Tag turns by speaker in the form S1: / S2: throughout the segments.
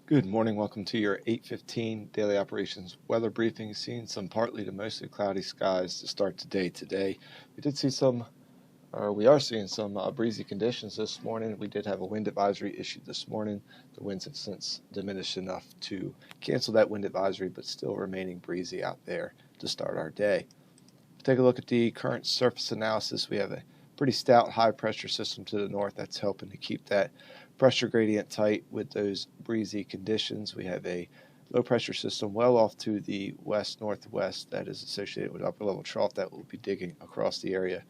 S1: Good morning. Welcome to your 8:15 daily operations weather briefing. Seeing some partly to mostly cloudy skies to start the day today. We are seeing some breezy conditions this morning. We did have a wind advisory issued this morning. The winds have since diminished enough to cancel that wind advisory, but still remaining breezy out there to start our day. Take a look at the current surface analysis. We have a pretty stout high pressure system to the north that's helping to keep that pressure gradient tight with those breezy conditions. We have a low pressure system well off to the west northwest that is associated with upper level trough that will be digging across the area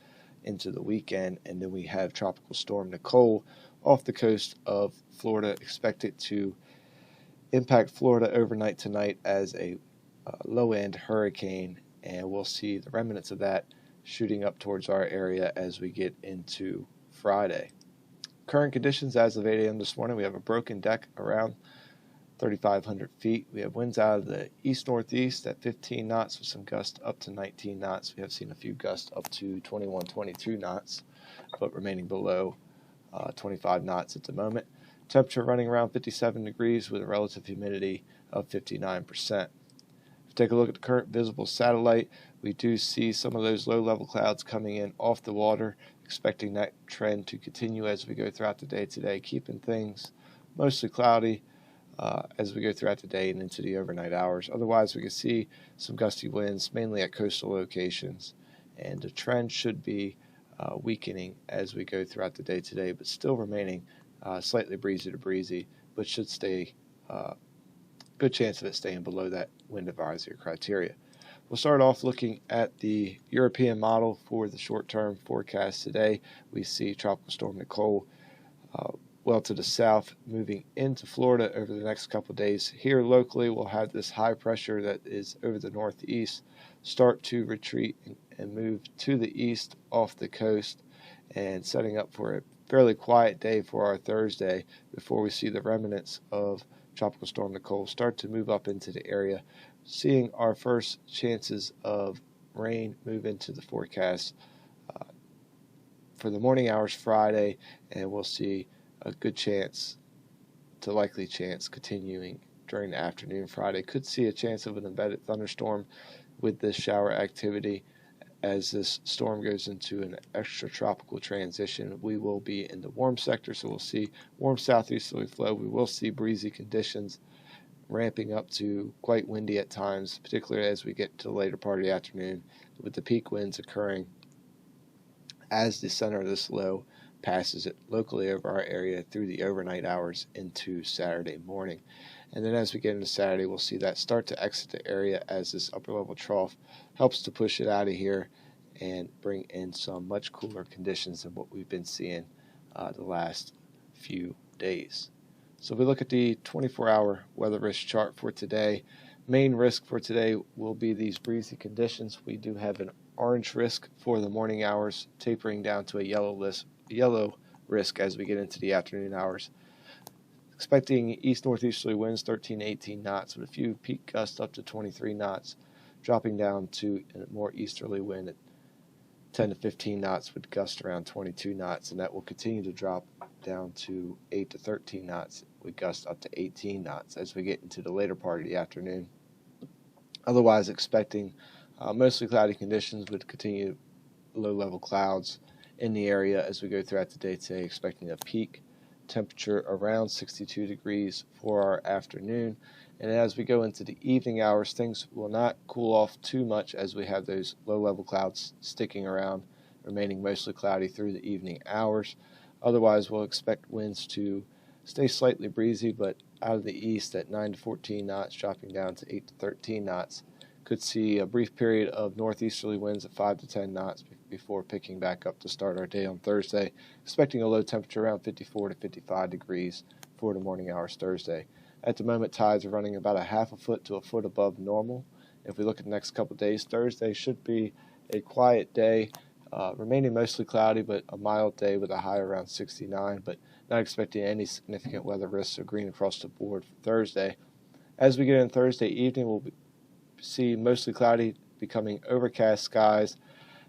S1: into the weekend. And then we have tropical storm Nicole off the coast of Florida, expected to impact Florida overnight tonight as a low end hurricane, and we'll see the remnants of that shooting up towards our area as we get into Friday. Current conditions as of 8 a.m. this morning, we have a broken deck around 3,500 feet. We have winds out of the east-northeast at 15 knots with some gusts up to 19 knots. We have seen a few gusts up to 21, 22 knots, but remaining below 25 knots at the moment. Temperature running around 57 degrees with a relative humidity of 59%. Take a look at the current visible satellite. We do see some of those low-level clouds coming in off the water, expecting that trend to continue as we go throughout the day today, keeping things mostly cloudy as we go throughout the day and into the overnight hours. Otherwise, we can see some gusty winds, mainly at coastal locations, and the trend should be weakening as we go throughout the day today, but still remaining slightly breezy to breezy, but should stay good chance of it staying below that wind advisory criteria. We'll start off looking at the European model for the short-term forecast today. We see Tropical Storm Nicole well to the south, moving into Florida over the next couple of days. Here locally, we'll have this high pressure that is over the northeast start to retreat and move to the east off the coast, and setting up for a fairly quiet day for our Thursday before we see the remnants of Tropical Storm Nicole start to move up into the area, seeing our first chances of rain move into the forecast for the morning hours Friday, and we'll see a good chance to likely chance continuing during the afternoon Friday. Could see a chance of an embedded thunderstorm with this shower activity. As this storm goes into an extratropical transition, we will be in the warm sector, so we'll see warm southeasterly flow. We will see breezy conditions ramping up to quite windy at times, particularly as we get to the later part of the afternoon, with the peak winds occurring as the center of this low passes it locally over our area through the overnight hours into Saturday morning. And then as we get into Saturday, we'll see that start to exit the area as this upper level trough helps to push it out of here and bring in some much cooler conditions than what we've been seeing the last few days. So if we look at the 24-hour weather risk chart for today, main risk for today will be these breezy conditions. We do have an orange risk for the morning hours, tapering down to a yellow risk as we get into the afternoon hours. Expecting east-northeasterly winds 13 to 18 knots with a few peak gusts up to 23 knots, dropping down to a more easterly wind at 10 to 15 knots with gusts around 22 knots, and that will continue to drop down to 8 to 13 knots with gusts up to 18 knots as we get into the later part of the afternoon. Otherwise, expecting mostly cloudy conditions with continued low-level clouds in the area as we go throughout the day today, expecting a peak temperature around 62 degrees for our afternoon. And as we go into the evening hours, things will not cool off too much as we have those low-level clouds sticking around, remaining mostly cloudy through the evening hours. Otherwise, we'll expect winds to stay slightly breezy, but out of the east at 9 to 14 knots, dropping down to 8 to 13 knots. Could see a brief period of northeasterly winds at 5 to 10 knots before picking back up to start our day on Thursday, expecting a low temperature around 54 to 55 degrees for the morning hours Thursday. At the moment, tides are running about a half a foot to a foot above normal. If we look at the next couple of days, Thursday should be a quiet day, remaining mostly cloudy, but a mild day with a high around 69, but not expecting any significant weather risks or green across the board for Thursday. As we get in Thursday evening, we'll see mostly cloudy, becoming overcast skies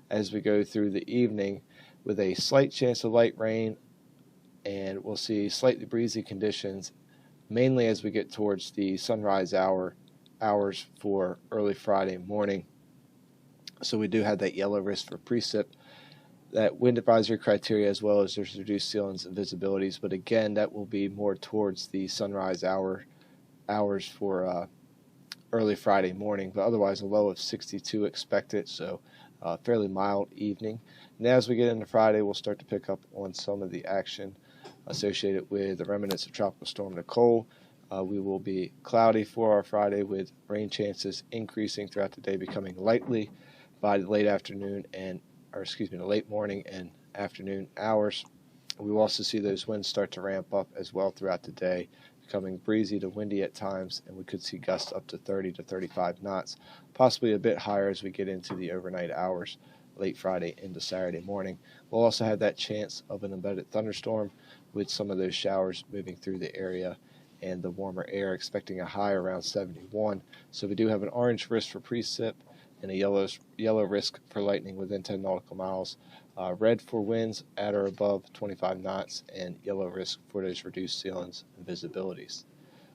S1: as we go through the evening with a slight chance of light rain, and we'll see slightly breezy conditions mainly as we get towards the sunrise hours for early Friday morning. So we do have that yellow risk for precip, that wind advisory criteria, as well as there's reduced ceilings and visibilities. But again, that will be more towards the sunrise hours for early Friday morning. But otherwise, a low of 62 expected, so fairly mild evening. And as we get into Friday, we'll start to pick up on some of the action associated with the remnants of Tropical Storm Nicole. We will be cloudy for our Friday, with rain chances increasing throughout the day, becoming lightly by the late afternoon the late morning and afternoon hours. We will also see those winds start to ramp up as well throughout the day, becoming breezy to windy at times, and we could see gusts up to 30 to 35 knots, possibly a bit higher as we get into the overnight hours, late Friday into Saturday morning. We'll also have that chance of an embedded thunderstorm, with some of those showers moving through the area and the warmer air, expecting a high around 71. So we do have an orange risk for precip and a yellow risk for lightning within 10 nautical miles. Red for winds at or above 25 knots, and yellow risk for those reduced ceilings and visibilities.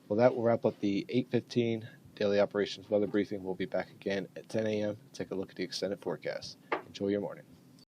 S1: Well, that will wrap up the 8:15 daily operations weather briefing. We'll be back again at 10 a.m. Take a look at the extended forecast. Enjoy your morning.